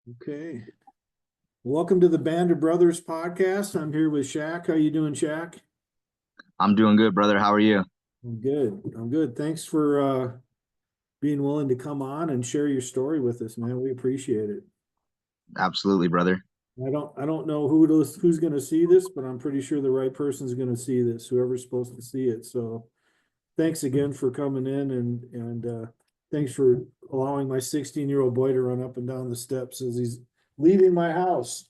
Okay. Welcome to the Band of Brothers podcast. I'm here with Shaq. How you doing, Shaq? I'm doing good, brother. How are you? I'm good. I'm good. Thanks for being willing to come on and share your story with us, man. We appreciate it. Absolutely, brother. I don't know who's going to see this, but I'm pretty sure the right person's going to see this, whoever's supposed to see it. So thanks again for coming in and thanks for allowing my 16-year-old boy to run up and down the steps as he's leaving my house.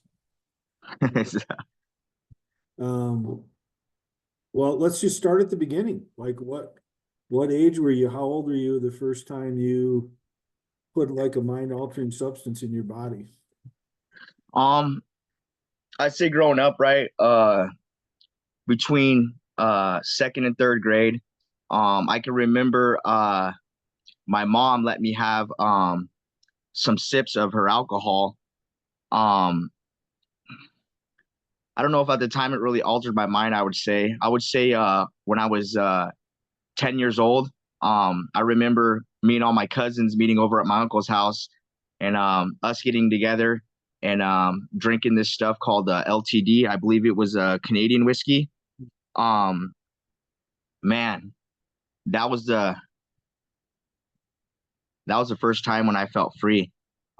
Um, Well, let's just start at the beginning. Like what age were you? How old were you the first time you put like a mind altering substance in your body? um, I'd say growing up, right? Between second and third grade, I can remember my mom let me have some sips of her alcohol. Um, I don't know if at the time it really altered my mind, I would say when I was 10 years old, I remember me and all my cousins meeting over at my uncle's house and us getting together and drinking this stuff called LTD. I believe it was a Canadian whiskey. Um, man, that was the that was the first time when I felt free.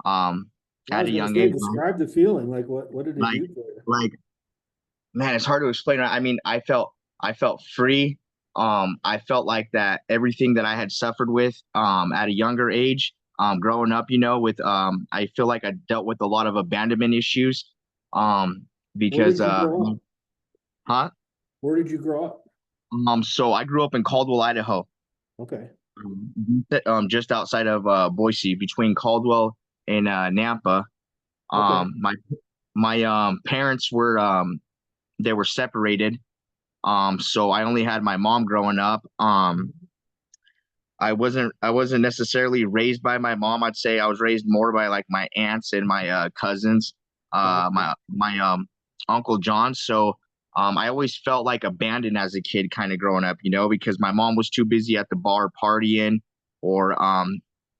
Um, I at was a gonna young say, age, describe the feeling. Like what did it like do for you? like man, it's hard to explain. I mean, I felt free. I felt like that everything that I had suffered with at a younger age, growing up, with I feel like I dealt with a lot of abandonment issues. Where Because did you grow up? huh? Where did you grow up? So I grew up in Caldwell, Idaho, Okay. just outside of Boise, between Caldwell and Nampa. Okay. My parents were they were separated. So I only had my mom growing up. I wasn't necessarily raised by my mom. I'd say I was raised more by like my aunts and my cousins, Gotcha. my uncle John. So I always felt like abandoned as a kid, kind of growing up, because my mom was too busy at the bar partying, or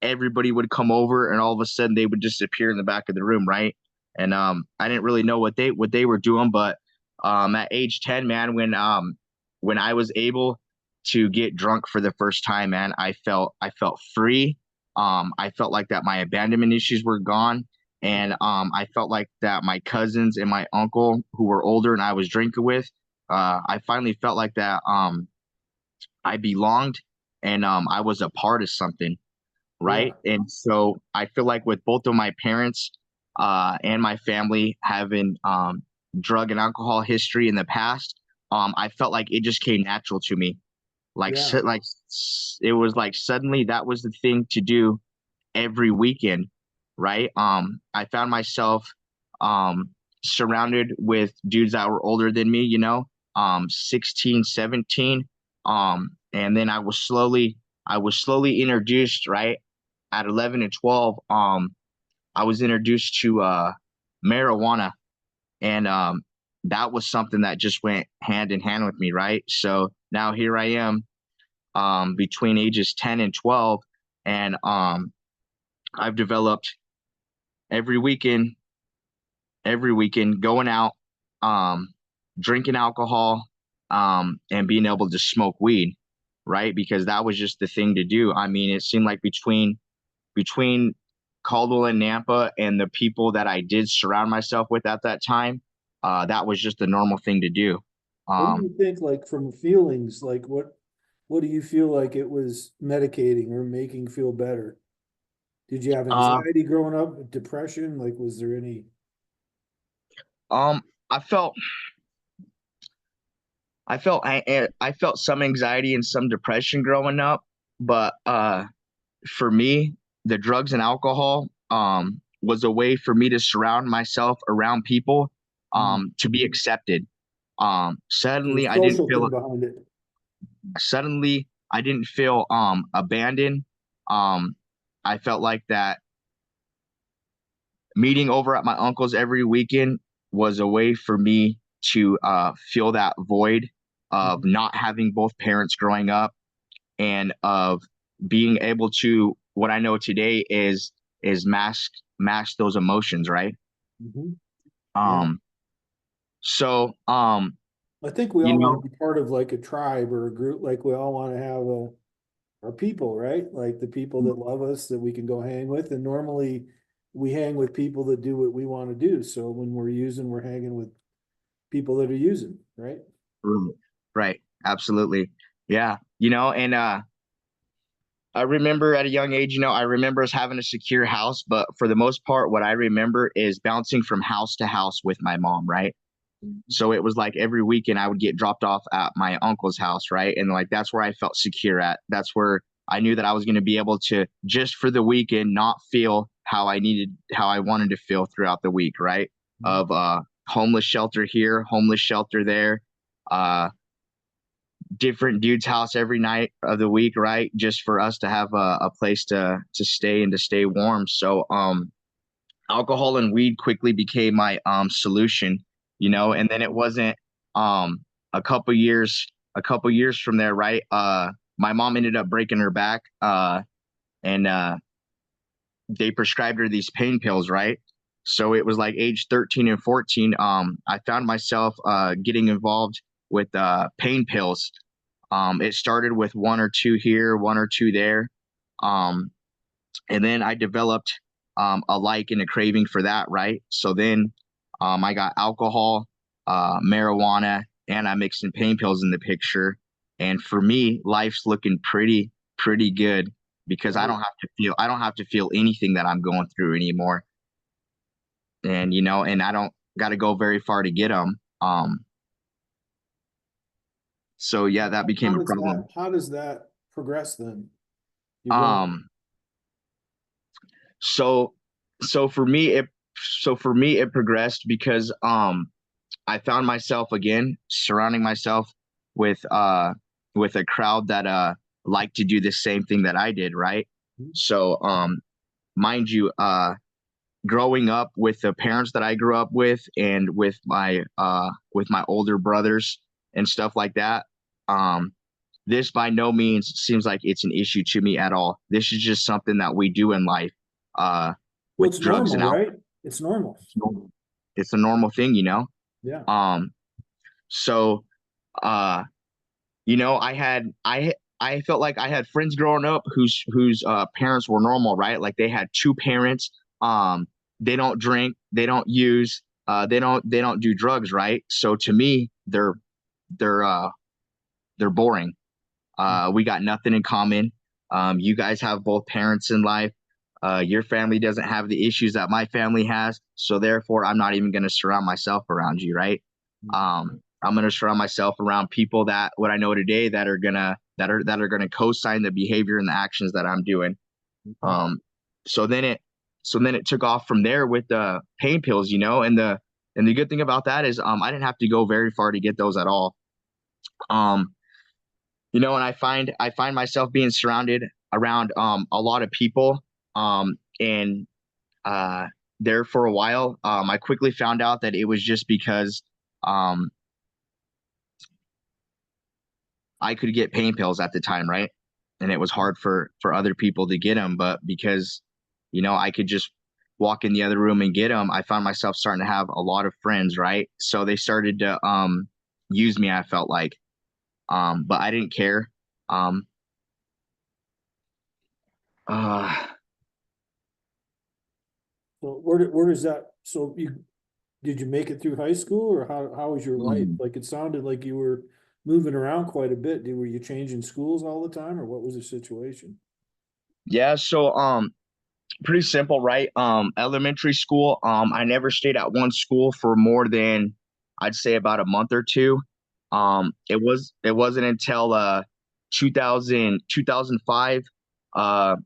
everybody would come over and all of a sudden they would disappear in the back of the room, right? And I didn't really know what they were doing, but at age 10, man, when I was able to get drunk for the first time, man, I felt free. I felt like that my abandonment issues were gone. And I felt like that my cousins and my uncle who were older and I was drinking with, I finally felt like that I belonged and I was a part of something, Yeah. right? And so I feel like with both of my parents and my family having drug and alcohol history in the past, I felt like it just came natural to me. Yeah. It was like suddenly that was the thing to do every weekend, right? I found myself um surrounded with dudes that were older than me, 16, 17. And then I was slowly introduced, right? At 11 and 12, I was introduced to marijuana, and that was something that just went hand in hand with me, right? So now here I am, between ages 10 and 12, and I've developed every weekend, every weekend going out, um, drinking alcohol, and being able to smoke weed, right? Because that was just the thing to do. I mean, it seemed like between Caldwell and Nampa and the people that I did surround myself with at that time, that was just the normal thing to do. What do Um, you think, like from feelings, like what do you feel like it was medicating or making feel better? Did you have uh, anxiety growing up, depression? Like, was there any? um, I felt I felt some anxiety and some depression growing up, but for me, the drugs and alcohol was a way for me to surround myself around people, Mm. to be accepted. So the Suddenly, I didn't social feel thing behind it. suddenly I didn't feel abandoned. Um, I felt like that meeting over at my uncle's every weekend was a way for me to fill that void of Mhm. not having both parents growing up, and of being able to, what I know today is mask those emotions, right? Mhm. Yeah. Um, so, I think we you all want know, to be part of like a tribe or a group. Like we all want to have our people, right? Like the people that love us that we can go hang with. And normally we hang with people that do what we want to do. So when we're using, we're hanging with people that are using, right? right, right, absolutely. Yeah, and I remember at a young age, I remember us having a secure house, but for the most part, what I remember is bouncing from house to house with my mom, right? So it was like every weekend I would get dropped off at my uncle's house, right? And like that's where I felt secure at. That's where I knew that I was going to be able to just for the weekend not feel how I wanted to feel throughout the week, right? Mhm. Of homeless shelter here, homeless shelter there, uh different dude's house every night of the week, right? Just for us to have a place to stay and to stay warm. So alcohol and weed quickly became my solution, and then it wasn't um a couple years from there, right? My mom ended up breaking her back, and they prescribed her these pain pills, right? So it was like age 13 and 14. I found myself getting involved with pain pills. It started with one or two here, one or two there. Um, and then I developed a like and a craving for that, right? So then I got alcohol, marijuana, and I mixed in pain pills in the picture. And for me, life's looking pretty good because Right. I don't have to feel anything that I'm going through anymore. And and I don't got to go very far to get them. So yeah, that became a problem. How does that progress then? You're going, Um, so so for me it so for me it progressed because I found myself again surrounding myself with uh with a crowd that liked to do the same thing that I did, right? So mind you, growing up with the parents that I grew up with and with my older brothers and stuff like that, um this by no means seems like it's an issue to me at all. This is just something that we do in life, uh well, with it's drugs and normal, alcohol. right? It's normal. It's a normal thing. Yeah. um so uh I felt like I had friends growing up whose parents were normal, right? Like they had two parents. They don't drink, they don't use, they don't do drugs, right? So to me, they're uh they're boring. We got nothing in common. You guys have both parents in life. Your family doesn't have the issues that my family has, so therefore, I'm not even going to surround myself around you, right? I'm going to surround myself around people that what I know today that are gonna co-sign the behavior and the actions that I'm doing. Um, so then it so then it took off from there with the pain pills, and the good thing about that is I didn't have to go very far to get those at all. Um, and I find myself being surrounded around a lot of people, and uh there for a while. I quickly found out that it was just because um I could get pain pills at the time, right? And it was hard for other people to get them, but because I could just walk in the other room and get them, I found myself starting to have a lot of friends, right? So they started to use me, I felt like, but I didn't care. um uh So where does that, so did you make it through high school or how was your life? Like it sounded like you were moving around quite a bit. Were you changing schools all the time or what was the situation? yeah, so pretty simple, right? Elementary school, I never stayed at one school for more than I'd say about a month or two. It wasn't until 2005 uh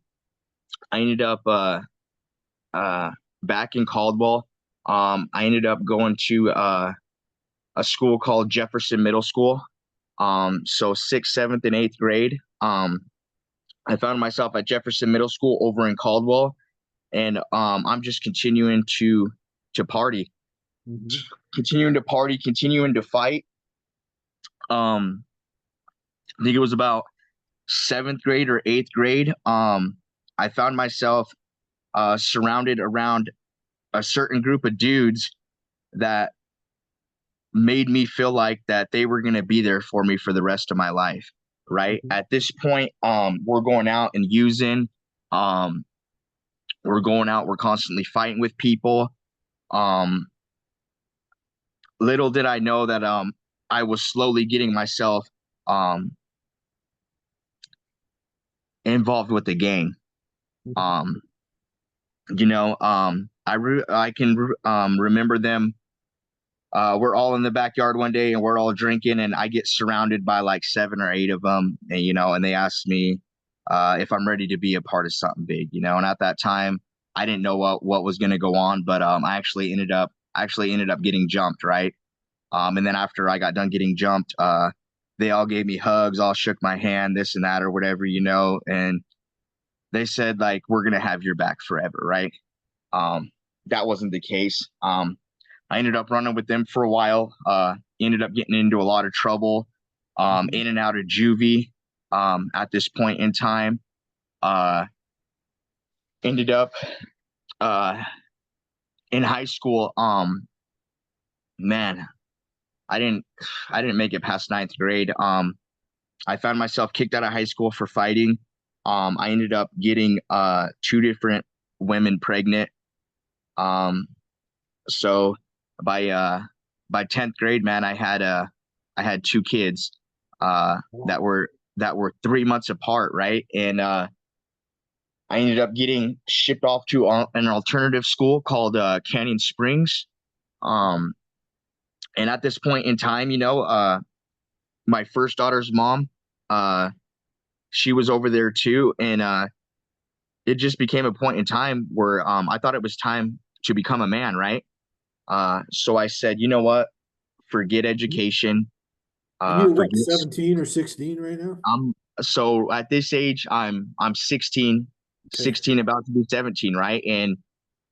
I ended up uh back in Caldwell. I ended up going to a school called Jefferson Middle School. So sixth, seventh, and eighth grade. I found myself at Jefferson Middle School over in Caldwell, and I'm just continuing to party, Mhm. continuing to fight. Um, I think it was about seventh grade or eighth grade. I found myself surrounded around a certain group of dudes that made me feel like that they were going to be there for me for the rest of my life. Right. Mhm. At this point, we're going out and using, we're going out, we're constantly fighting with people. Little did I know that, I was slowly getting myself, um, involved with the gang. Um, I can remember them. We're all in the backyard one day and we're all drinking, and I get surrounded by like 7 or 8 of them, and they ask me if I'm ready to be a part of something big, and at that time I didn't know what was going to go on, but I actually ended up getting jumped, right? And then after I got done getting jumped, they all gave me hugs, all shook my hand, this and that or whatever, and they said like, we're gonna have your back forever, right? Um, that wasn't the case. I ended up running with them for a while. Ended up getting into a lot of trouble, Mhm. in and out of juvie. At this point in time, uh, ended up uh, in high school. Man, I didn't I didn't make it past ninth grade. I found myself kicked out of high school for fighting. I ended up getting 2 different women pregnant. Um, so by uh by 10th grade, man, I had 2 kids Wow. that were 3 months apart, right? And I ended up getting shipped off to an alternative school called Canyon Springs. Um, and at this point in time, my first daughter's mom, uh, she was over there too, and it just became a point in time where I thought it was time to become a man, right? So I said, you know what? Forget education. And you're what, Forget. 17 or 16 right now? I'm so at this age, I'm 16, Okay. 16 about to be 17, right? And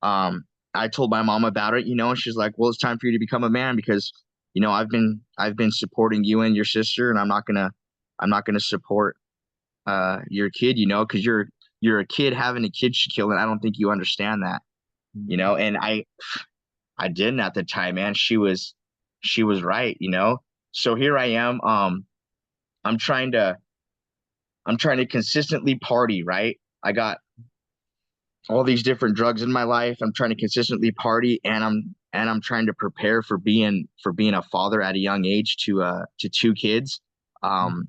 um, I told my mom about it, and she's like, well, it's time for you to become a man because I've been supporting you and your sister, and I'm not gonna support your kid, because you're a kid having a kid, Shaquille, and I don't think you understand that, Mhm. and I didn't at the time, man. She was right, So here I am. I'm trying to I'm trying to consistently party, right? I got all these different drugs in my life. I'm trying to consistently party, and I'm trying to prepare for being a father at a young age to 2 kids. Um,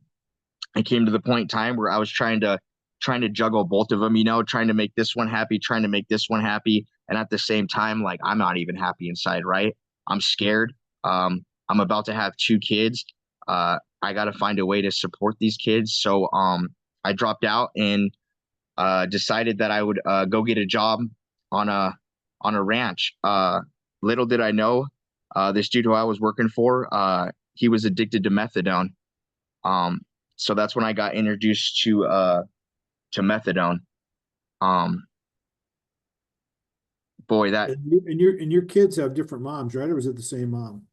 I came to the point in time where I was trying to juggle both of them, trying to make this one happy, trying to make this one happy, and at the same time, like I'm not even happy inside, right? I'm scared. I'm about to have 2 kids. I got to find a way to support these kids, so I dropped out and decided that I would go get a job on a ranch. Little did I know, this dude who I was working for, he was addicted to methadone. Um, so that's when I got introduced to methadone. Um, boy, that And your kids have different moms, right? Or was it the same mom?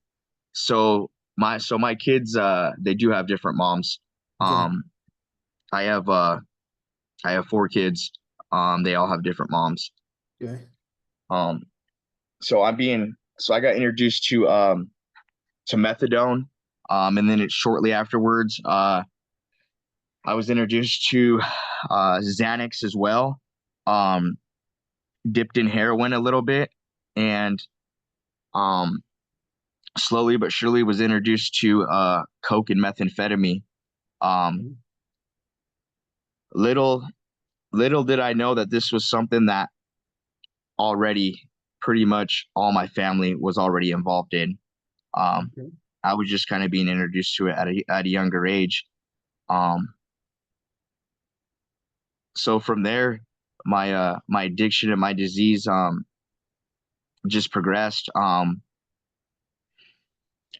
so my kids, they do have different moms. Okay. Um, I have 4 kids. They all have different moms. Okay. Um, so I got introduced to methadone. And then shortly afterwards, I was introduced to Xanax as well. Um, Dipped in heroin a little bit, and um, slowly but surely was introduced to coke and methamphetamine. Um, Mhm. little little did I know that this was something that already pretty much all my family was already involved in. Um, Okay. I was just kind of being introduced to it at a younger age. Um, so from there, my addiction and my disease just progressed. I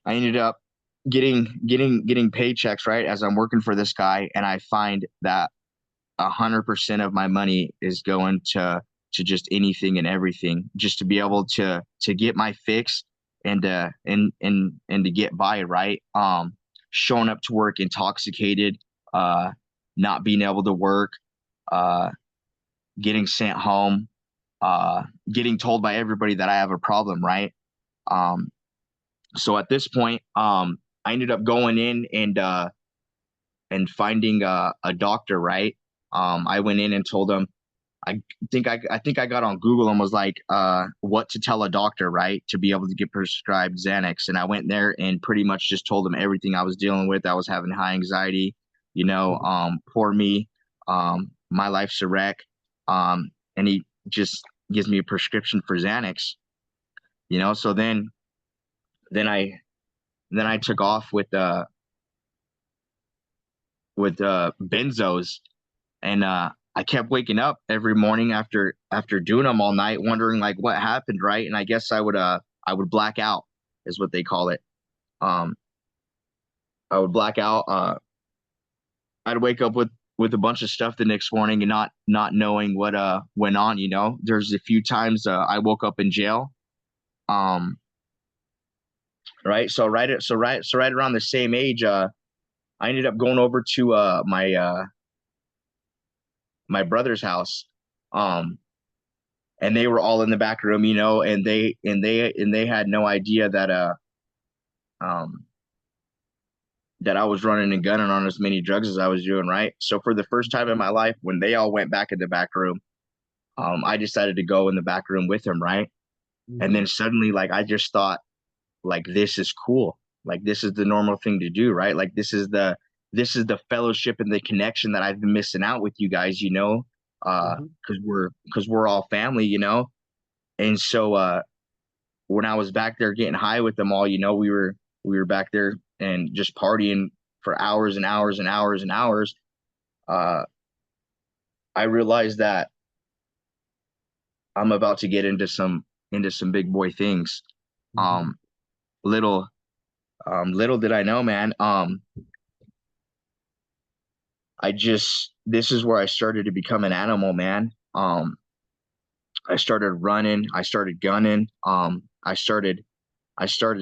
ended up getting paychecks, right, as I'm working for this guy, and I find that 100% of my money is going to just anything and everything, just to be able to get my fix and to get by, right. Showing up to work intoxicated, uh, not being able to work, uh, getting sent home, getting told by everybody that I have a problem, right? Um, so at this point, I ended up going in and finding a doctor, right? I went in and told him, I think I got on Google and was like, what to tell a doctor, right, to be able to get prescribed Xanax. And I went there and pretty much just told him everything I was dealing with. I was having high anxiety, poor me, my life's a wreck. And he just gives me a prescription for Xanax, So then I then I took off with benzos, and I kept waking up every morning after doing them all night, wondering like what happened, right? And I guess I would black out, is what they call it. Um, I would black out. I'd wake up with a bunch of stuff the next morning and not knowing what went on. There's a few times I woke up in jail. Right. So right around the same age, I ended up going over to my brother's house. And they were all in the back room, and they had no idea um that I was running and gunning on as many drugs as I was doing, right? So for the first time in my life, when they all went back in the back room, I decided to go in the back room with them, right? And then suddenly, like, I just thought, like, this is cool. Like, this is the normal thing to do, right? Like, this is the fellowship and the connection that I've been missing out with you guys, because we're all family, And so when I was back there getting high with them all, we were back there and just partying for hours and hours and hours and hours. I realized that I'm about to get into some big boy things. Um, little little did I know, man. This is where I started to become an animal, man. I started running, I started gunning. I started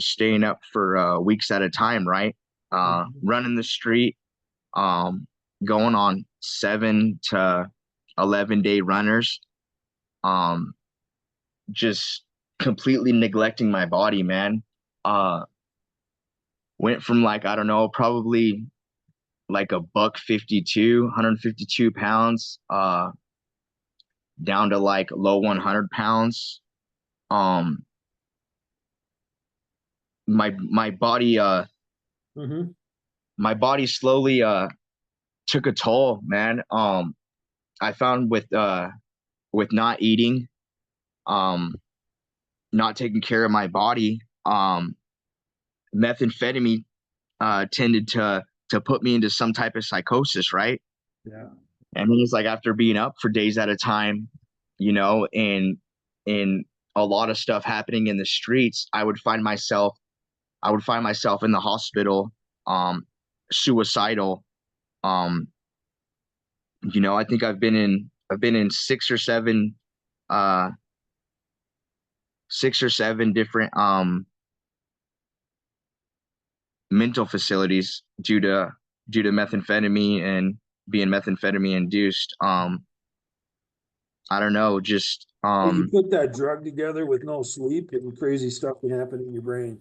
staying up for weeks at a time, right? Running the street, um, going on 7 to 11 day runners, um, just completely neglecting my body, man. Uh, Went from, like, I don't know, probably like a buck 52, 152 pounds, down to like low 100 pounds. Um, my body, my body slowly took a toll, man. I found with not eating, um, not taking care of my body, methamphetamine tended to put me into some type of psychosis, right? Yeah. And then it's like, after being up for days at a time, and a lot of stuff happening in the streets, I would find myself in the hospital, suicidal. Um, I think I've been in uh six or seven different mental facilities due to methamphetamine and being methamphetamine induced. I don't know, just You put that drug together with no sleep and crazy stuff can happen in your brain.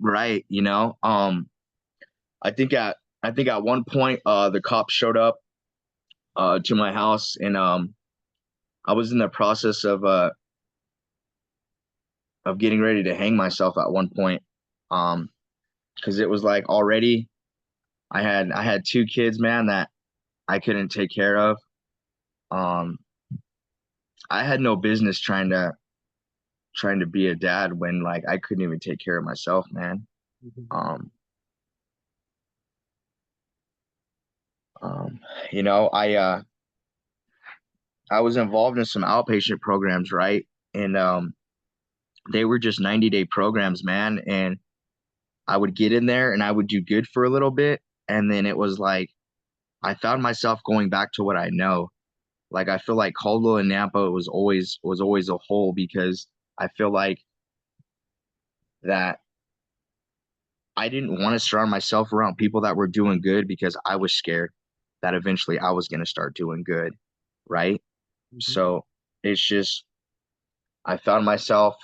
right, I think at one point the cops showed up to my house, and I was in the process of getting ready to hang myself at one point, because it was like, already I had two kids, man, that I couldn't take care of. um I had no business trying to be a dad when, like, I couldn't even take care of myself, man. um um I was involved in some outpatient programs, right? And they were just 90-day programs, man. And I would get in there and I would do good for a little bit. And then it was like, I found myself going back to what I know. Like, I feel like Caldwell and Nampa was always a whole, because I feel like that I didn't want to surround myself around people that were doing good, because I was scared that eventually I was going to start doing good. Right. So it's just, I found myself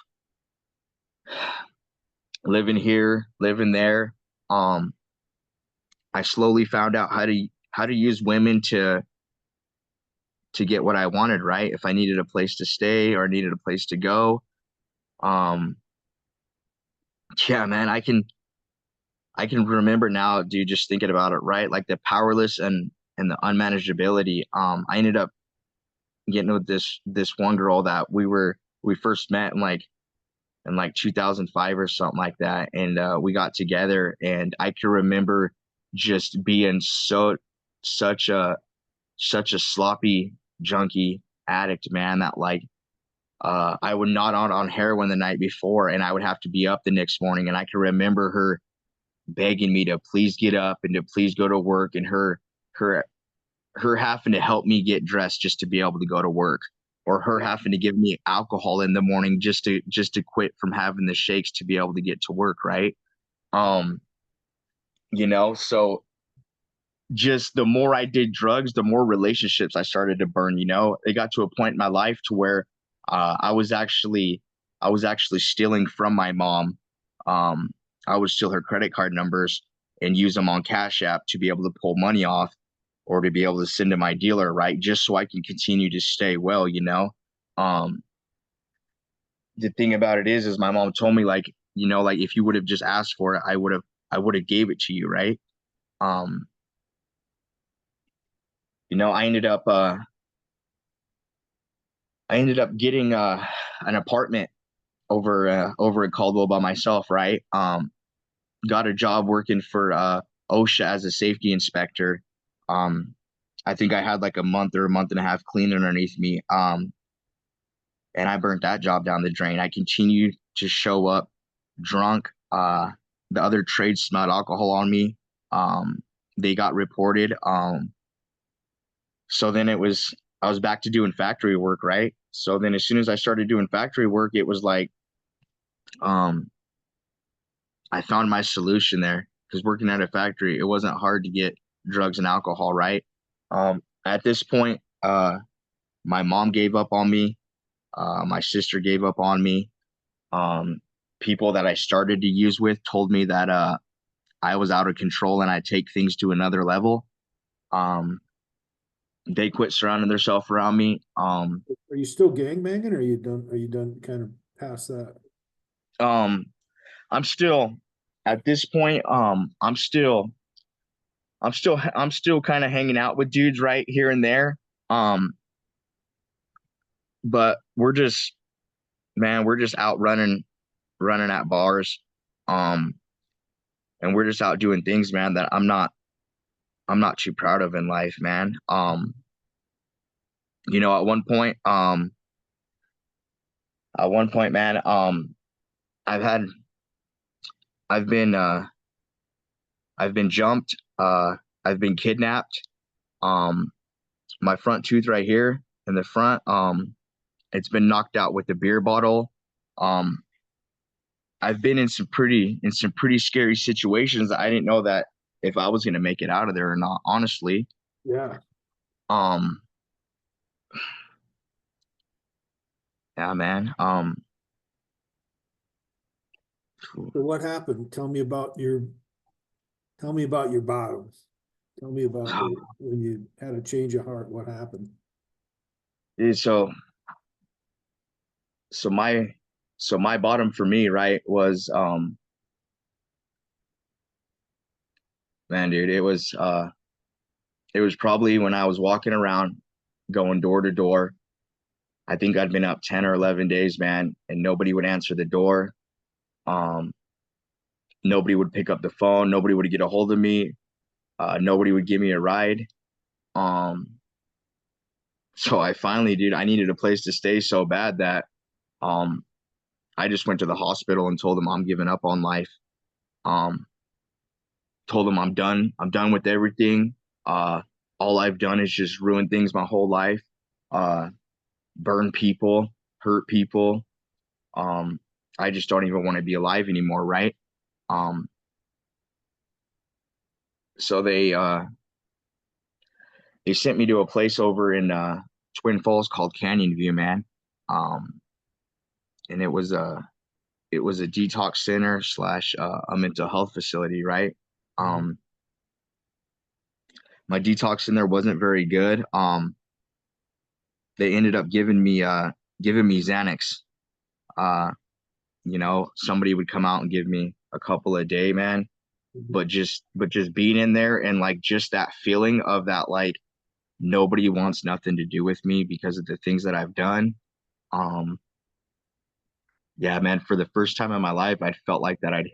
living here, living there. Um, I slowly found out how to use women to get what I wanted, right? If I needed a place to stay or needed a place to go. Um, yeah, man, I can remember now, dude, just thinking about it, right? Like the powerless and the unmanageability. I ended up getting with this one girl that we first met in like 2005 or something like that, and we got together, and I can remember just being such a such a sloppy junkie addict, man, that like I would not on heroin the night before, and I would have to be up the next morning, and I can remember her begging me to please get up and to please go to work, and her her having to help me get dressed just to be able to go to work, or her having to give me alcohol in the morning just to quit from having the shakes to be able to get to work, right? um so just the more I did drugs, the more relationships I started to burn. It got to a point in my life to where I was actually stealing from my mom. um I would steal her credit card numbers and use them on Cash App to be able to pull money off, or to be able to send to my dealer, right? Just so I can continue to stay well. Um, the thing about it is my mom told me, like, like if you would have just asked for it, I would have gave it to you, right? Um, I ended up getting an apartment over in Caldwell by myself, right? Got a job working for OSHA as a safety inspector. Um, I think I had like a month or a month and a half clean underneath me. And I burnt that job down the drain. I continued to show up drunk. The other trades smelled alcohol on me. Um, they got reported. So then I was back to doing factory work, right? So then as soon as I started doing factory work, it was like, um, I found my solution there, because working at a factory, it wasn't hard to get drugs and alcohol, right? At this point, my mom gave up on me. My sister gave up on me. Um, People that I started to use with told me that I was out of control and I'd take things to another level. Um, they quit surrounding themselves around me. Are you still gangbanging, or are you done kind of past that? Um, I'm still at this point. I'm still kind of hanging out with dudes right here and there. Um, but we're just out running at bars. Um, and we're just out doing things, man, that I'm not too proud of in life, man. At one point, man, I've had, I've been, I've been jumped. I've been kidnapped. Um, my front tooth right here in the front, it's been knocked out with a beer bottle. Um, I've been in some pretty scary situations. I didn't know that if I was gonna make it out of there or not, honestly. Yeah. Um, yeah, man. So what happened? Tell me about your bottoms. Tell me about when you had a change of heart. What happened? Dude, so my so my bottom for me, right, was man, dude, it was probably when I was walking around going door to door. I think I'd been up 10 or 11 days, man, and nobody would answer the door. Um, Nobody would pick up the phone, nobody would get a hold of me, nobody would give me a ride. Um, so I finally, dude, I needed a place to stay so bad that um I just went to the hospital and told them I'm giving up on life. Um, Told them I'm done. I'm done with everything. Uh, all I've done is just ruin things my whole life, uh, burn people, hurt people. Um, I just don't even want to be alive anymore, right? Um, so they sent me to a place over in Twin Falls called Canyon View, man. Um, and it was a detox center slash a mental health facility, right? Um, my detox in there wasn't very good. They ended up giving me Xanax. Uh, you know, somebody would come out and give me a couple a day, man. Mhm. But just being in there and like just that feeling of that like nobody wants nothing to do with me because of the things that I've done. Um, yeah, man, for the first time in my life, I felt like that I'd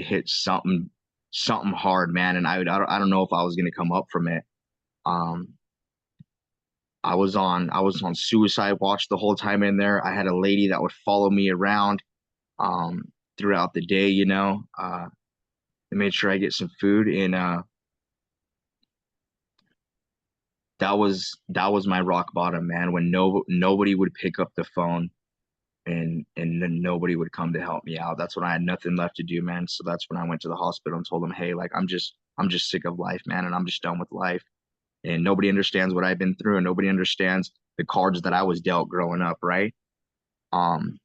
hit something hard, man, and I don't know if I was gonna come up from it. Um, I was on suicide watch the whole time in there. I had a lady that would follow me around um throughout the day, you know. I made sure I get some food, and that was my rock bottom, man, when nobody would pick up the phone, and then nobody would come to help me out. That's when I had nothing left to do, man. So that's when I went to the hospital and told them, hey, like I'm just sick of life, man, and I'm just done with life. And nobody understands what I've been through, and nobody understands the cards that I was dealt growing up, right? Um,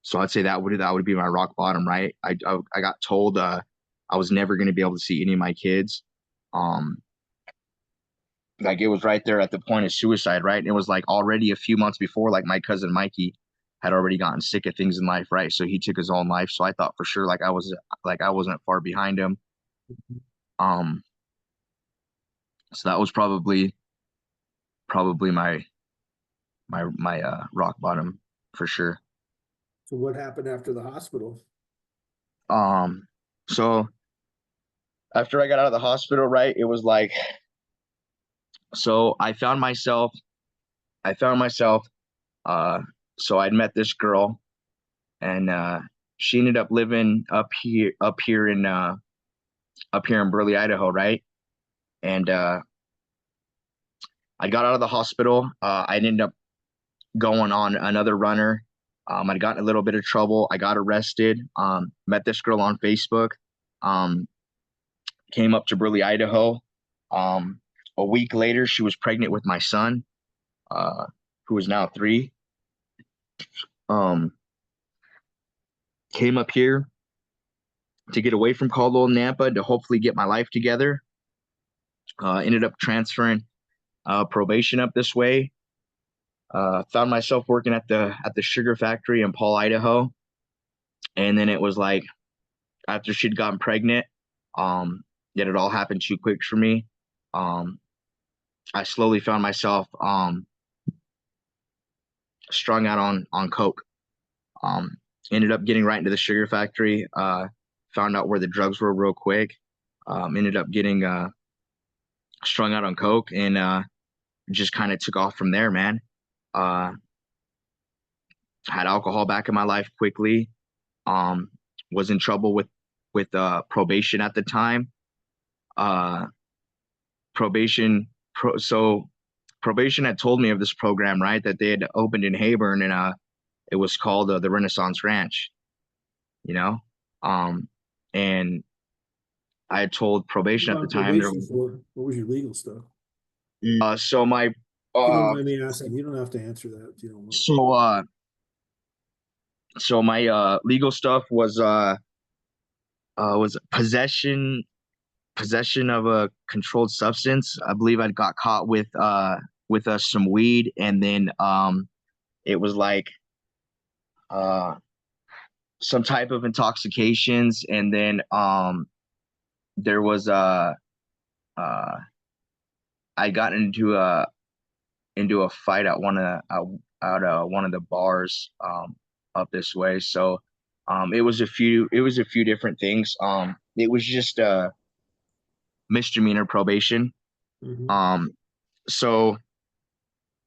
so I'd say that would be my rock bottom, right? I got told I was never going to be able to see any of my kids. Um, like it was right there at the point of suicide, right? And it was like already a few months before, like my cousin Mikey had already gotten sick of things in life, right? So he took his own life. So I thought for sure like I wasn't far behind him. Um, so that was probably my rock bottom for sure. So what happened after the hospital? Um, so after I got out of the hospital, right, it was like so I found myself uh so I'd met this girl, and she ended up living up here in Burley, Idaho, right? And I got out of the hospital. I ended up going on another runner. I'd gotten a little bit of trouble. I got arrested. Met this girl on Facebook. Um, Came up to Burley, Idaho. Um, a week later, she was pregnant with my son, uh, who is now 3. Um, Came up here to get away from Caldwell, Nampa, to hopefully get my life together. Ended up transferring probation up this way. Found myself working at the sugar factory in Paul, Idaho, and then it was like after she'd gotten pregnant, um, it all happened too quick for me. Um, I slowly found myself strung out on coke. Um, Ended up getting right into the sugar factory. Found out where the drugs were real quick. Ended up getting strung out on coke, and just kind of took off from there, man. Uh, had alcohol back in my life quickly. Um, was in trouble with probation at the time. Uh, so probation had told me of this program, right, that they had opened in Hayburn, and it was called the Ren'ais'sance Ranch, you know. Um, and I had told You probation were at the on time probation for, what was your legal stuff? so my If you don't uh mind me asking, you don't have to answer that if you don't want. so uh so my legal stuff was possession of a controlled substance. I believe I got caught with some weed, and then it was like uh some type of intoxications, and then there was uh I got into a fight at one of the bars up this way. So it was a few different things. It was just misdemeanor probation. Mhm. Um so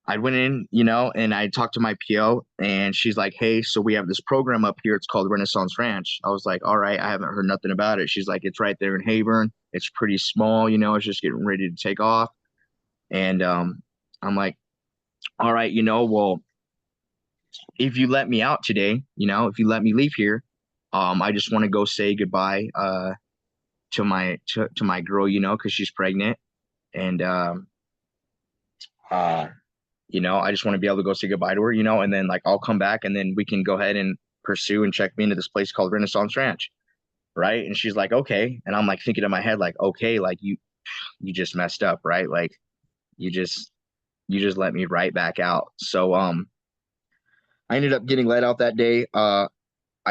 I went in, you know, and I talked to my PO, and she's like, "Hey, so we have this program up here. It's called Ren'ais'sance Ranch." I was like, "All right, I haven't heard nothing about it." She's like, "It's right there in Hayburn. It's pretty small, you know, it's just getting ready to take off." And I'm like, "All right, you know, well, if you let me out today, you know, if you let me leave here, I just want to go say goodbye to my girl, you know, because she's pregnant." And uh I just want to be able to go say goodbye to her, and then like I'll come back and then we can go ahead and pursue and check me into this place called Ren'ais'sance Ranch. Right. And she's like, okay. And I'm like thinking in my head, like, okay, like you just messed up, right? Like you just let me right back out. So I ended up getting let out that day. I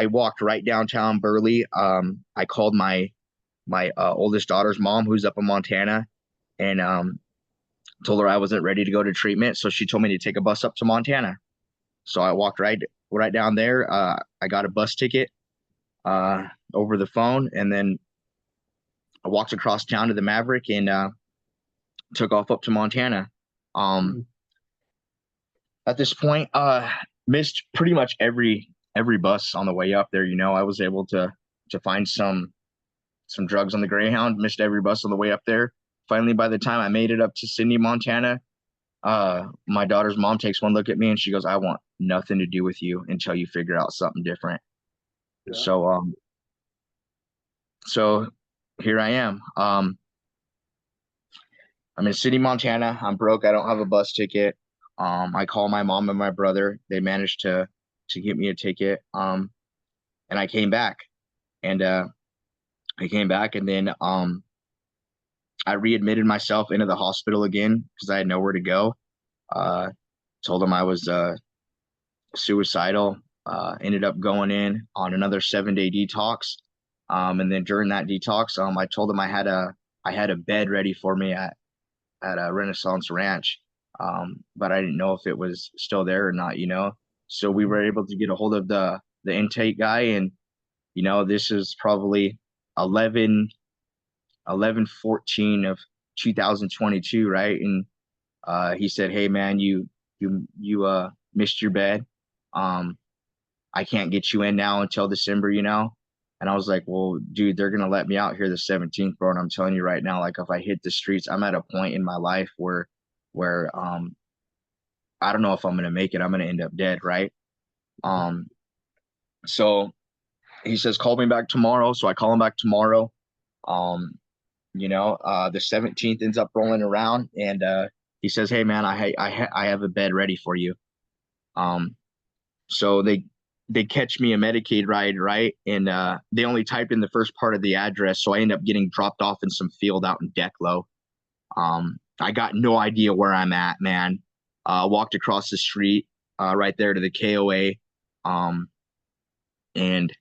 walked right downtown Burley. I called my oldest daughter's mom, who's up in Montana, and told her I wasn't ready to go to treatment. So she told me to take a bus up to Montana. So I walked right down there. I got a bus ticket over the phone, and then I walked across town to the Maverick and took off up to Montana. Um, at this point, missed pretty much every bus on the way up there. I was able to find some drugs on the Greyhound. Missed every bus on the way up there. Finally, by the time I made it up to Sydney, Montana, my daughter's mom takes one look at me and she goes, "I want nothing to do with you until you figure out something different." Yeah. So here I am. I'm in Sydney, Montana. I'm broke. I don't have a bus ticket. I call my mom and my brother. They managed to get me a ticket. And I came back, and then I readmitted myself into the hospital again because I had nowhere to go. Told them I was suicidal. Ended up going in on another 7-day detox. And then during that detox, I told them I had a bed ready for me at a Ren'ais'sance Ranch. But I didn't know if it was still there or not, So we were able to get a hold of the intake guy, and this is probably 11/14 of 2022, right? And he said, "Hey man, you missed your bed. I can't get you in now until December, And I was like, "Well, dude, they're gonna let me out here the 17th, bro." And I'm telling you right now, like if I hit the streets, I'm at a point in my life where I don't know if I'm gonna make it. I'm gonna end up dead, right? So he says, "Call me back tomorrow." So I call him back tomorrow. The 17th ends up rolling around, and he says, "Hey man, I have a bed ready for you." So they catch me a Medicaid ride, right? And they only typed in the first part of the address, so I end up getting dropped off in some field out in Declo. I got no idea where I'm at, man. Walked across the street right there to the KOA, and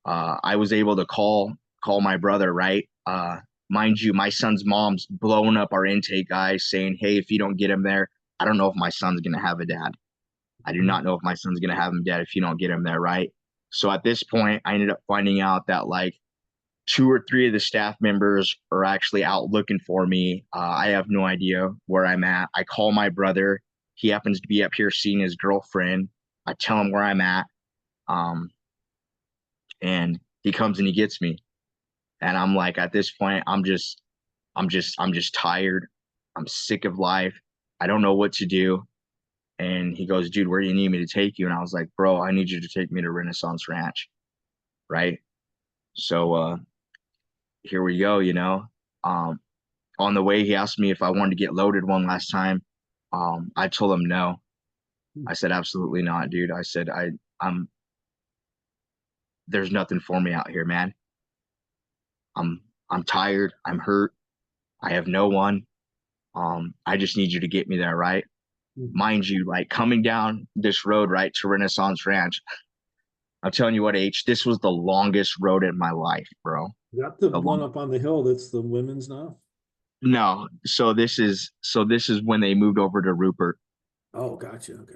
I was able to call my brother, right? Mind you, my son's mom's blowing up our intake guys saying, "Hey, if you don't get him there, I don't know if my son's gonna have a dad. I do not know if my son's gonna have him dead if you don't get him there, right?" So at this point, I ended up finding out that like 2 or 3 of the staff members are actually out looking for me. I have no idea where I'm at. I call my brother. He happens to be up here seeing his girlfriend. I tell him where I'm at. And he comes and he gets me. And I'm like, at this point, I'm just tired. I'm sick of life. I don't know what to do. And he goes, "Dude, where do you need me to take you?" And I was like, "Bro, I need you to take me to Ren'ais'sance Ranch." Right. So here we go, On the way, he asked me if I wanted to get loaded one last time. I told him no. I said, "Absolutely not, dude." I said, I'm there's nothing for me out here, man. I'm tired. I'm hurt. I have no one. I just need you to get me there, right? Mind you, like coming down this road, right, to Ren'ais'sance Ranch. I'm telling you what, this was the longest road in my life, bro. Is that the one up on the hill that's the women's now? No, so this is when they moved over to Rupert. Oh, gotcha. Okay.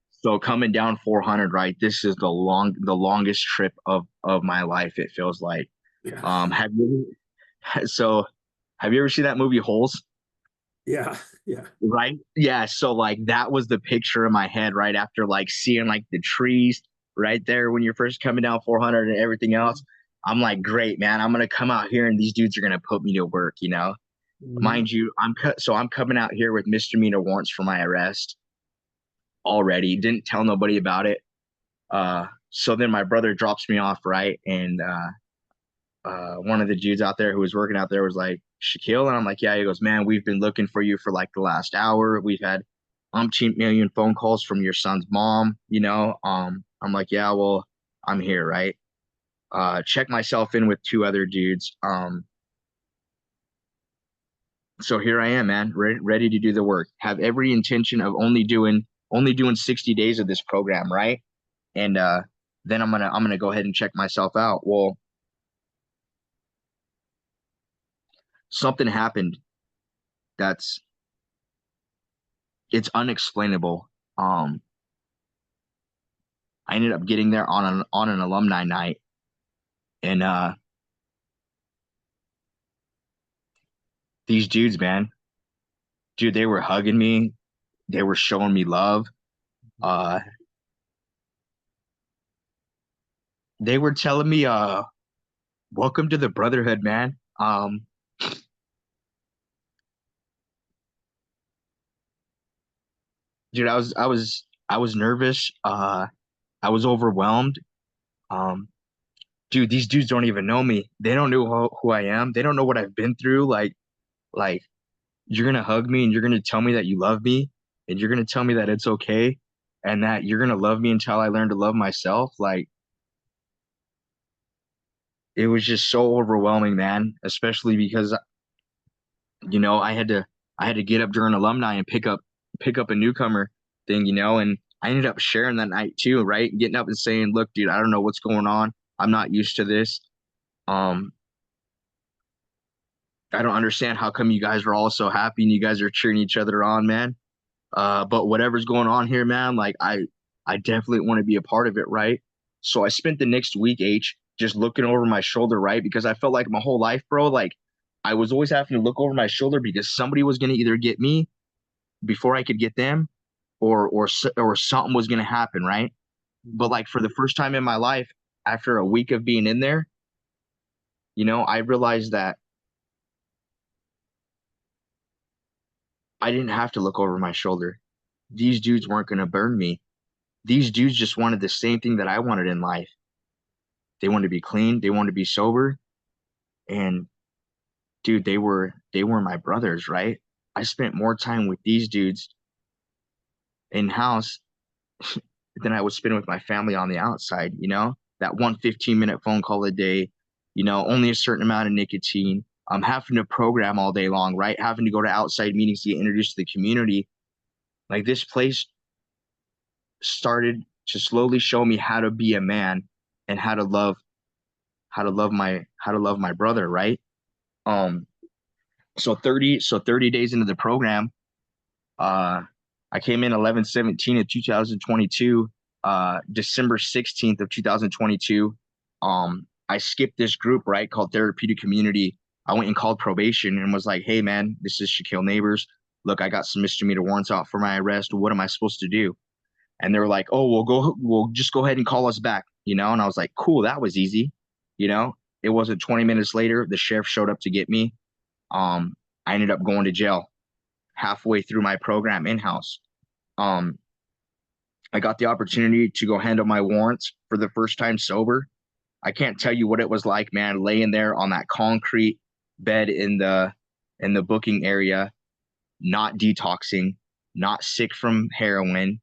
So coming down 400, right? This is the longest trip of my life. It feels like. Yeah. Have you have you ever seen that movie Holes? Yeah. Yeah. Right? Yeah. So like that was the picture in my head right after like seeing like the trees right there when you're first coming down 400 and everything else. I'm like, great, man. I'm gonna come out here and these dudes are gonna put me to work. Mind you, I'm coming out here with misdemeanor warrants for my arrest already. Didn't tell nobody about it. So then my brother drops me off, right? And one of the dudes out there who was working out there was like, "Shaquille," and I'm like, "Yeah." He goes, "Man, we've been looking for you for like the last hour. We've had umpteen million phone calls from your son's mom, you know. I'm like, yeah, well, I'm here, right? Check myself in with two other dudes. So here I am, man, ready to do the work. Have every intention of only doing 60 days of this program, right? And then I'm gonna go ahead and check myself out. Well, something happened that's it's unexplainable. I ended up getting there on an alumni night, and these dudes, man, dude, they were hugging me, they were showing me love. Uh, they were telling me, welcome to the brotherhood, man. Dude, I was nervous. I was overwhelmed. Um, dude, these dudes don't even know me. They don't know who I am. They don't know what I've been through. Like you're gonna hug me and you're gonna tell me that you love me and you're gonna tell me that it's okay and that you're gonna love me until I learn to love myself. Like it was just so overwhelming, man. Especially because I had to get up during alumni and pick up a newcomer thing, and I ended up sharing that night too, right? Getting up and saying, "Look, dude, I don't know what's going on. I'm not used to this. Um, I don't understand how come you guys are all so happy and you guys are cheering each other on, man. But whatever's going on here, man, like I definitely want to be a part of it, right? So I spent the next week, just looking over my shoulder, right? Because I felt like my whole life, bro, like I was always having to look over my shoulder because somebody was gonna either get me before I could get them, or something was gonna happen, right? But like for the first time in my life, after a week of being in there, I realized that I didn't have to look over my shoulder. These dudes weren't gonna burn me. These dudes just wanted the same thing that I wanted in life. They wanted to be clean, they wanted to be sober, and dude, they were my brothers, right? I spent more time with these dudes in house than I would spend with my family on the outside, That one 15-minute phone call a day, only a certain amount of nicotine. I'm having to program all day long, right? Having to go to outside meetings to get introduced to the community. Like this place started to slowly show me how to be a man and how to love my brother, right? Um, so 30 days into the program, uh, I came in 11/17 of 2022, December 16th of 2022. I skipped this group, right, called Therapeutic Community. I went and called probation and was like, "Hey, man, this is Shaquille Nabors. Look, I got some misdemeanor warrants out for my arrest. What am I supposed to do?" And they were like, "Oh, we'll just go ahead and call us back, And I was like, "Cool, that was easy." You know, it wasn't 20 minutes later, the sheriff showed up to get me. Um, I ended up going to jail halfway through my program in-house. Um, I got the opportunity to go handle my warrants for the first time sober. I can't tell you what it was like, man, laying there on that concrete bed in the booking area, not detoxing, not sick from heroin,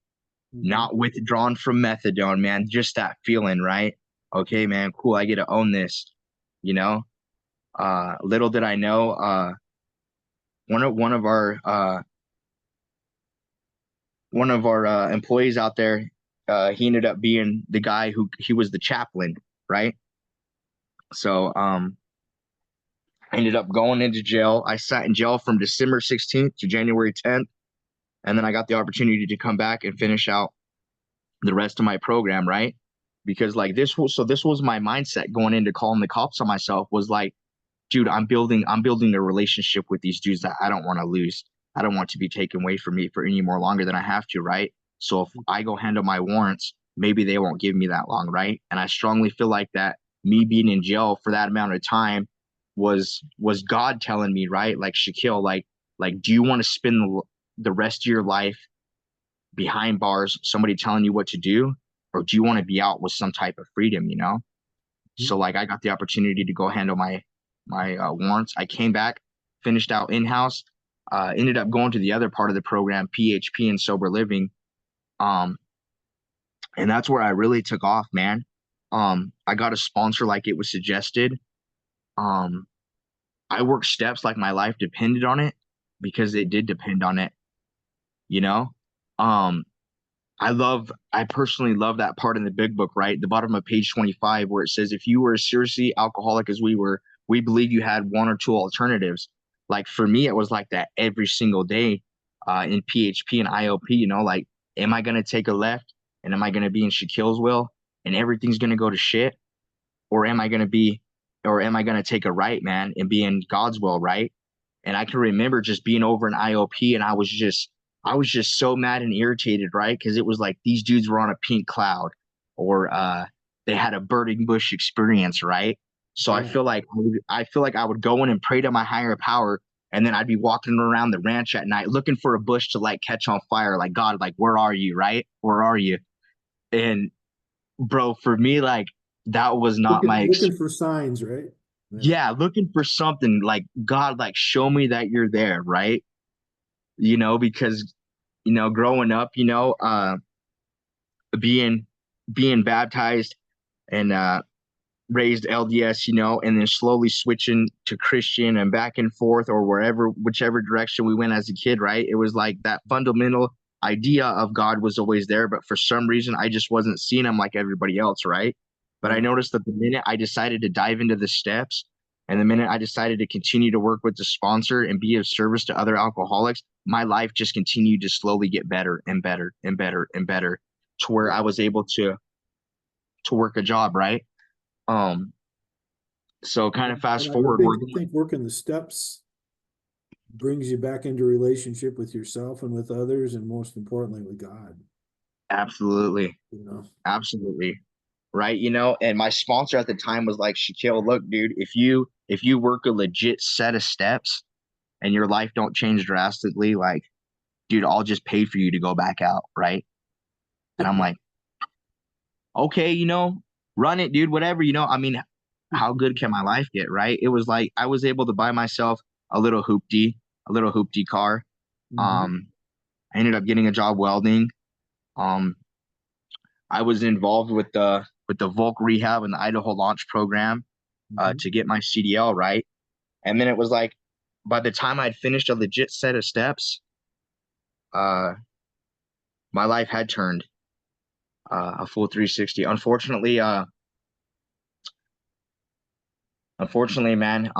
Mhm. not withdrawn from methadone, man. Just that feeling, right? Okay, man, cool. I get to own this, you know. Little did I know, one of our employees out there, he ended up being the guy who he was the chaplain, right? So I ended up going into jail. I sat in jail from December 16th to January 10th, and then I got the opportunity to come back and finish out the rest of my program, right? Because like this was my mindset going into calling the cops on myself, was like, dude, I'm building a relationship with these dudes that I don't want to lose. I don't want to be taken away from me for any more longer than I have to, right? So if I go handle my warrants, maybe they won't give me that long, right? And I strongly feel like that me being in jail for that amount of time was God telling me, right? Like, Shaquille, like do you want to spend the rest of your life behind bars, somebody telling you what to do, or do you want to be out with some type of freedom? So like I got the opportunity to go handle my warrants. I came back, finished out in house. Ended up going to the other part of the program, PHP and sober living. Um, and that's where I really took off, man. I got a sponsor like it was suggested. Um, I worked steps like my life depended on it because it did depend on it, you know? Um, I personally love that part in the big book, right? The bottom of page 25, where it says, if you were as seriously alcoholic as we were, we believe you had one or two alternatives. Like for me, it was like that every single day in PHP and IOP, like, am I going to take a left and am I going to be in Shaquille's will and everything's going to go to shit? Or am I going to take a right, man, and be in God's will, right? And I can remember just being over in IOP and I was just so mad and irritated, right? Because it was like these dudes were on a pink cloud or they had a burning bush experience, right? So I Yeah. feel like I would go in and pray to my higher power, and then I'd be walking around the ranch at night looking for a bush to like catch on fire. Like, God, like, where are you, right? Where are you? And bro, for me, like that was not my Looking for signs, right? Yeah. yeah, looking for something like, God, like show me that you're there, right? Because growing up, being being baptized and raised LDS, and then slowly switching to Christian and back and forth or whichever direction we went as a kid, right? It was like that fundamental idea of God was always there, but for some reason I just wasn't seeing him like everybody else, right? But I Yeah. noticed that the minute I decided to dive into the steps and the minute I decided to continue to work with the sponsor and be of service to other alcoholics, my life just continued to slowly get better and better and better and better to where I was able to work a job, right? Um, so kind of And fast I forward, think, think working the steps brings you back into relationship with yourself and with others, and most importantly with God. absolutely, You know. absolutely, right? And my sponsor at the time was like, Shaquille, look, dude, if you work a legit set of steps and your life don't change drastically, like, dude, I'll just pay for you to go back out, right? And I'm like, okay, run it, dude, whatever, I mean, how good can my life get, right? It was like I was able to buy myself a little hoopty car. Mhm. Um, I ended up getting a job welding. Um, I was involved with the Volk Rehab and the Idaho Launch Program Mhm. to get my CDL, right. And then it was like by the time I'd finished a legit set of steps, uh, my life had turned a full 360. Unfortunately, man,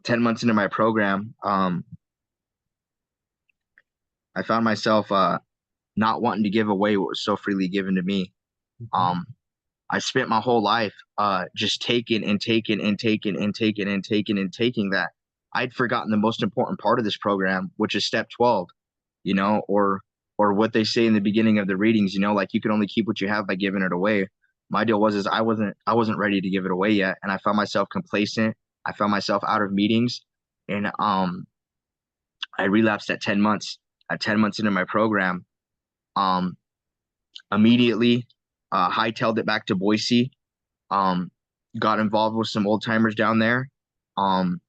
10 months into my program, I found myself not wanting to give away what was so freely given to me. Mhm. Um, I spent my whole life just taking and taking and taking and taking and taking and taking that. I'd forgotten the most important part of this program, which is step 12, or what they say in the beginning of the readings, like you can only keep what you have by giving it away. My deal was is I wasn't ready to give it away yet, and I found myself complacent. I found myself out of meetings, and I relapsed at 10 months. At 10 months into my program, um, immediately hightailed it back to Boise. um, got involved with some old timers down there. Um,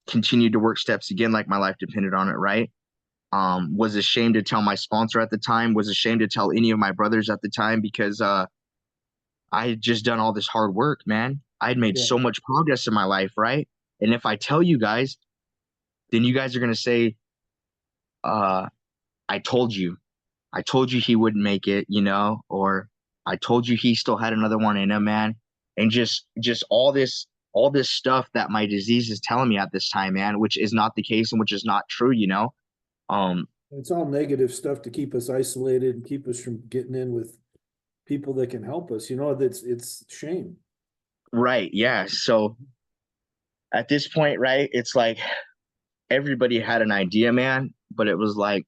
continued to work steps again, like my life depended on it, right? Was ashamed to tell my sponsor at the time, was ashamed to tell any of my brothers at the time because I had just done all this hard work, man. I had made Yeah. so much progress in my life, right? And if I tell you guys, then you guys are going to say, uh, I told you. I told you he wouldn't make it, or I told you he still had another one in him, man. And just all this stuff that my disease is telling me at this time, man, which is not the case and which is not true. Um, It's all negative stuff to keep us isolated and keep us from getting in with people that can help us. It's shame. right, yeah. So at this point, right, it's like everybody had an idea, man, but it was like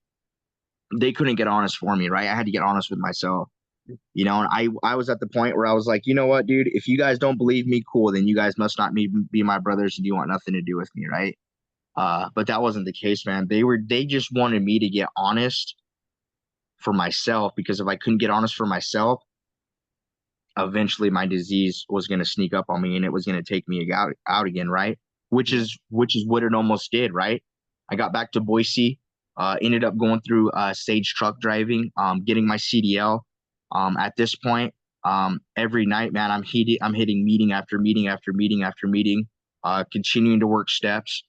they couldn't get honest for me, right? I had to get honest with myself. And I was at the point where I was like, you know what, dude, if you guys don't believe me, cool, then you guys must not be my brothers and you want nothing to do with me, right? But that wasn't the case, man. They just wanted me to get honest for myself, because if I couldn't get honest for myself, eventually my disease was going to sneak up on me and it was going to take me out again, right? which is what it almost did, right? I got back to Boise, ended up going through stage truck driving, getting my CDL. At this point, every night, man, I'm hitting meeting after meeting after meeting after meeting, continuing to work steps.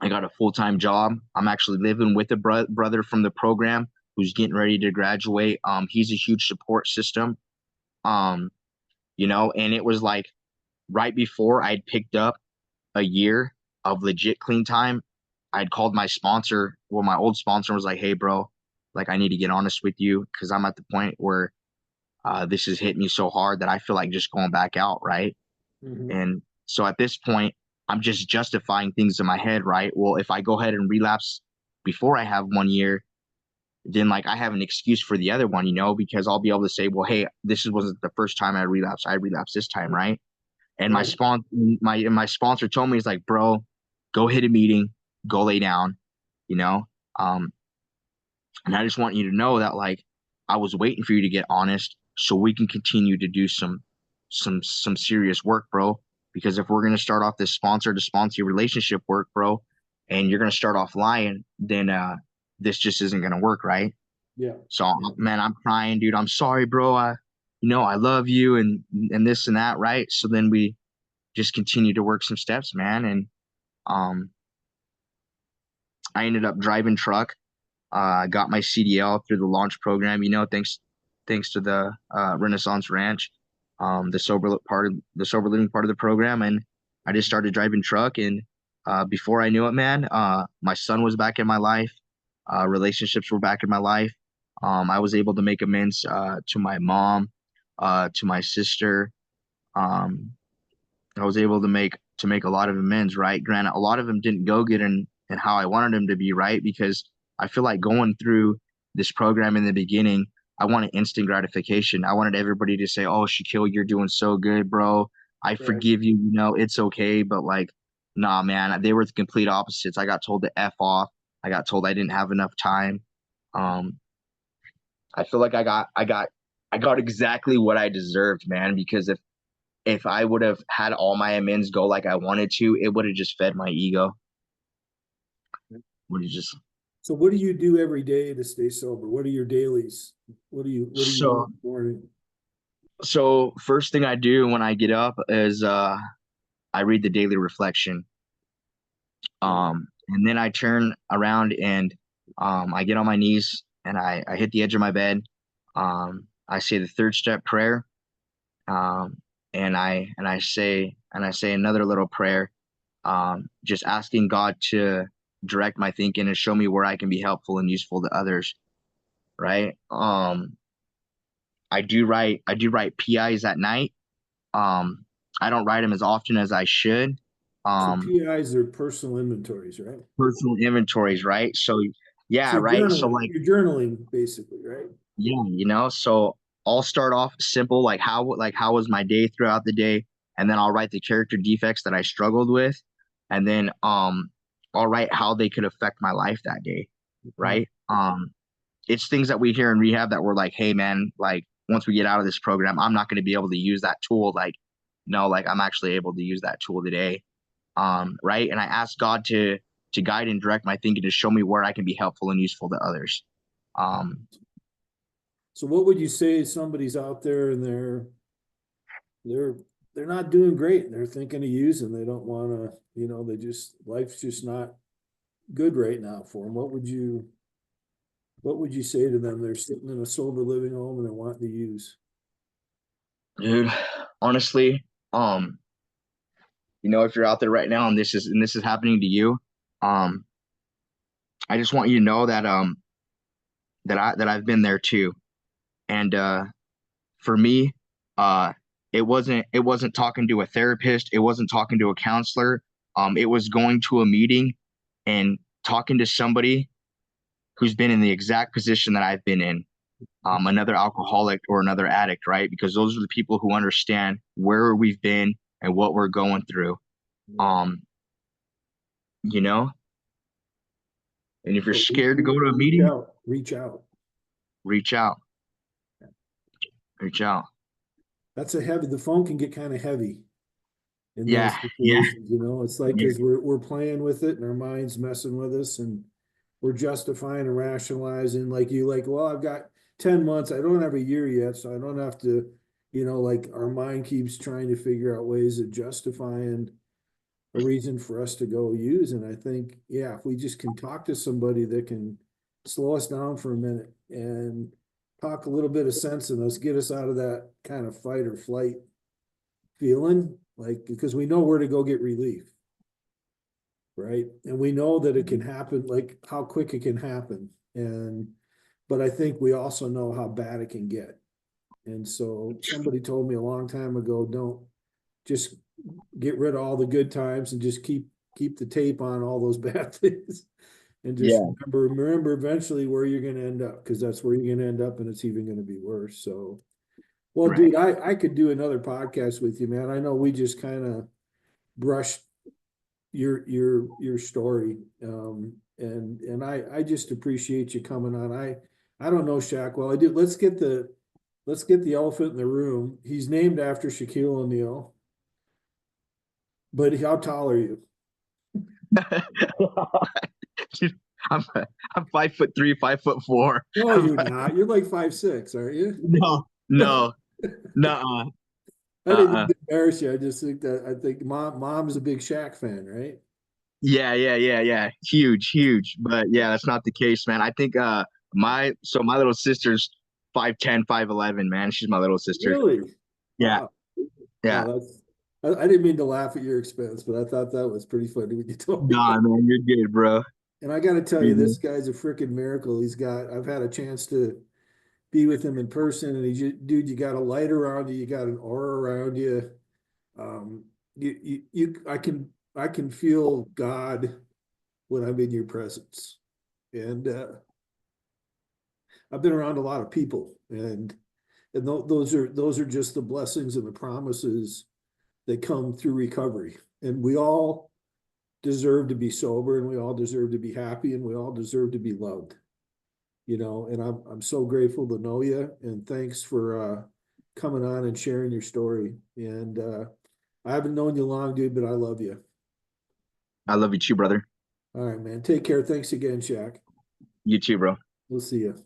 I got a full-time job. I'm actually living with a brother from the program who's getting ready to graduate. He's a huge support system. And it was like right before I'd picked up a year of legit clean time, I'd called my sponsor. Well, my old sponsor was like, "Hey, bro, like I need to get honest with you because I'm at the point where this has hit me so hard that I feel like just going back out, right?" Mhm. And so at this point, I'm just justifying things in my head, right? Well, if I go ahead and relapse before I have 1 year, then like I have an excuse for the other one, because I'll be able to say, well, hey, this wasn't the first time I relapsed. I relapsed this time, right? And Right. my sponsor told me, he's like, bro, go hit a meeting, go lay down, you know. Um, and I just want you to know that like I was waiting for you to get honest so we can continue to do some serious work, bro. Because if we're gonna start off this sponsor to sponsor relationship work, bro, and you're gonna start off lying, then this just isn't gonna work, right? Yeah. So Yeah. man, I'm crying, dude. I'm sorry, bro. I love you and this and that, right? So then we just continue to work some steps, man. And um I ended up driving truck. Got my CDL through the launch program, thanks to the Ren'ais'sance Ranch, the sober living part of the program, and I just started driving truck. And before I knew it, man, my son was back in my life. Relationships were back in my life. I was able to make amends to my mom, to my sister. Um, I was able to make a lot of amends, right? Granted, a lot of them didn't go good and how I wanted them to be, right? Because I feel like going through this program in the beginning, I wanted instant gratification. I wanted everybody to say, "Oh, Shaquille, you're doing so good, bro. I Right. forgive you. It's okay." But like, nah, man, they were the complete opposites. I got told to F off. I got told I didn't have enough time. Um, I feel like I got exactly what I deserved, man, because if I would have had all my amends go like I wanted to, it would have just fed my ego. Would have just So what do you do every day to stay sober? What are your dailies? What do you do in so the morning? so first thing I do when I get up is I read the daily reflection. And then I turn around and I get on my knees and I hit the edge of my bed. I say the third step prayer. Um, and I say another little prayer, just asking God to direct my thinking and show me where I can be helpful and useful to others, right? I do write PIs at night. Um, I don't write them as often as I should. So Um, PIs are personal inventories, right? Personal inventories, right? So So yeah, you're right. So journaling. like You're journaling basically, right? yeah, so I'll start off simple, like how was my day throughout the day, and then I'll write the character defects that I struggled with, and then I'll write how they could affect my life that day, Mhm. right? It's things that we hear in rehab that we're like, hey man, like once we get out of this program, I'm not going to be able to use that tool. Like, no, like I'm actually able to use that tool today, right? And I ask God to guide and direct my thinking to show me where I can be helpful and useful to others. Um, So what would you say somebody's out there and they're they're not doing great. They're thinking of using. They don't want to, they just life's just not good right now for them. What would you say to them? They're sitting in a sober living home and they're wanting to use. Dude, honestly, um, if you're out there right now and this is happening to you, um, I just want you to know that I've been there too. And for me, uh, it wasn't talking to a therapist, it wasn't talking to a counselor, it was going to a meeting and talking to somebody who's been in the exact position that I've been in, another alcoholic or another addict, right? Because those are the people who understand where we've been and what we're going through. Um, you know, and if you're So scared to go to a meeting, reach out. reach out, reach out. That's the phone can get kind of heavy. in those Yeah. Yeah. situations, you know, it's like, Yeah. cause we're playing with it and our mind's messing with us and we're justifying and rationalizing like you, like, well, I've got 10 months, I don't have a year yet, so I don't have to, you know, like our mind keeps trying to figure out ways of justifying a reason for us to go use. And I think, yeah, if we just can talk to somebody that can slow us down for a minute and talk a little bit of sense in us, get us out of that kind of fight or flight feeling, like, because we know where to go get relief, right? And we know that it can happen, like how quick it can happen. And, but I think we also know how bad it can get. And so somebody told me a long time ago, don't just get rid of all the good times and just keep the tape on all those bad things. And just Yeah. remember eventually where you're going to end up, because that's where you're going to end up and it's even going to be worse. So, well, Right. dude, I could do another podcast with you, man. I know we just kind of brushed your story. And I just appreciate you coming on. I don't know Shaq well. I do. Let's get the elephant in the room. He's named after Shaquille O'Neal, but how tall are you? I'm I'm 5'3", 5'4". No, you're not. You're like 5'6", aren't you? No, no, no, I didn't mean to embarrass you. I just think that I think mom's a big Shaq fan, right? yeah, yeah, yeah, yeah. Huge, huge. But yeah, that's not the case, man. I think my little sister's 5'10", 5'11", man. She's my little sister. Really? Yeah, Wow. yeah. Oh, I didn't mean to laugh at your expense, but I thought that was pretty funny when you told me that. Nah, man, you're good, bro. And I got to tell you, You're this good. guy's a freaking miracle. I've had a chance to be with him in person, and dude, you got a light around you, you got an aura around you. Um, I can feel God when I'm in your presence, and I've been around a lot of people, and those are just the blessings and the promises that come through recovery. And we all deserve to be sober, and we all deserve to be happy, and we all deserve to be loved. You know, and I'm so grateful to know you, and thanks for coming on and sharing your story. And I haven't known you long, dude, but I love you. I love you too, brother. All right, man. Take care. Thanks again, Shaq. You too, bro. We'll see you.